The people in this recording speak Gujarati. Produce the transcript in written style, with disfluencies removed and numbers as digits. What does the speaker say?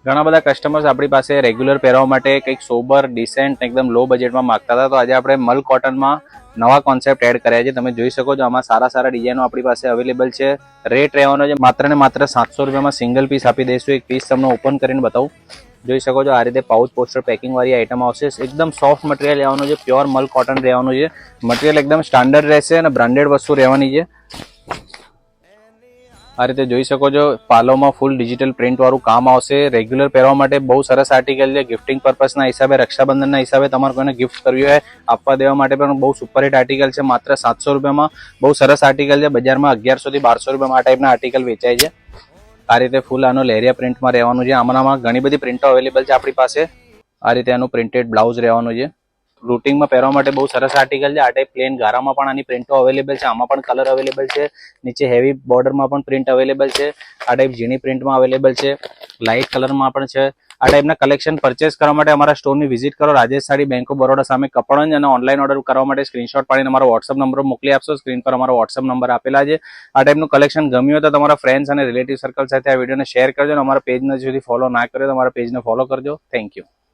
ઘણા બધા કસ્ટમર્સ આપણી પાસે રેગ્યુલર પહેરવા માટે કંઈક સોબર ડિસેન્ટ એકદમ લો બજેટમાં માંગતા હતા, તો આજે આપણે મલ કોટનમાં નવા કોન્સેપ્ટ એડ કર્યા છે. તમે જોઈ શકો છો આમાં સારા સારા ડિઝાઇનો આપણી પાસે અવેલેબલ છે. રેટ રહેવાનો છે માત્ર ને માત્ર 700 રૂપિયામાં સિંગલ પીસ આપી દઈશું. એક પીસ તમને ઓપન કરીને બતાવું. જોઈ શકો છો આ રીતે પાઉચ પોસ્ટર પેકિંગ વાળી આઈટમ આવશે. એકદમ સોફ્ટ મટીરિયલ રહેવાનું છે, પ્યોર મલ કોટન રહેવાનું છે. મટીરિયલ એકદમ સ્ટાન્ડર્ડ રહેશે અને બ્રાન્ડેડ વસ્તુ રહેવાની છે. આ રીતે જોઈ શકો છો પાલોમાં ફૂલ ડિજિટલ પ્રિન્ટ વાળું કામ આવશે. રેગ્યુલર પહેરવા માટે બહુ સરસ આર્ટિકલ છે. ગિફ્ટિંગ પર્પઝના હિસાબે, રક્ષાબંધનના હિસાબે તમારે કોઈને ગિફ્ટ કરવી હોય, આપવા દેવા માટે પણ બહુ સુપરહિટ આર્ટિકલ છે. માત્ર 700 રૂપિયામાં બહુ સરસ આર્ટિકલ છે. બજારમાં 1100 થી 1200 રૂપિયામાં આ ટાઈપના આર્ટિકલ વેચાય છે. આ રીતે ફૂલ આનો લેરિયા પ્રિન્ટમાં રહેવાનું છે. આમાં ઘણી બધી પ્રિન્ટો અવેલેબલ છે આપણી પાસે. આ રીતે આનું પ્રિન્ટેડ બ્લાઉઝ રહેવાનું છે. રૂટિંગમાં પહેરવા માટે બહુ સરસ આર્ટિકલ છે. આ ટાઈપ પ્લેન ગારામાં પણ આની પ્રિન્ટો અવેલેબલ છે. આમાં પણ કલર અવેલેબલ છે. નીચે હેવી બોર્ડરમાં પણ પ્રિન્ટ અવેલેબલ છે. આ ટાઈપ ઝીણી પ્રિન્ટમાં અવેલેબલ છે. લાઇટ કલરમાં પણ છે. આ ટાઈપના કલેક્શન પરચેસ કરવા માટે અમારા સ્ટોરની વિઝિટ કરો. રાજેશ સાડી, બેંક ઓફ બરોડા સામે કપડવંજ. અને ઓનલાઈન ઓર્ડર કરવા માટે સ્ક્રીનશોટ પાડીને અમારો વોટ્સઅપ નંબર મોકલી આપશો. સ્ક્રીન પર અમારો વોટ્સઅપ નંબર આપેલા છે. આ ટાઈપનું કલેક્શન ગમ્યું હોય તો તમારા ફ્રેન્ડ્સ અને રિલેટિવ સર્કલ સાથે આ વિડીયોને શેર કરજો. અને અમારા પેજને સુધી ફોલો ના કર્યો તો અમારા પેજને ફોલો કરજો. Thank you.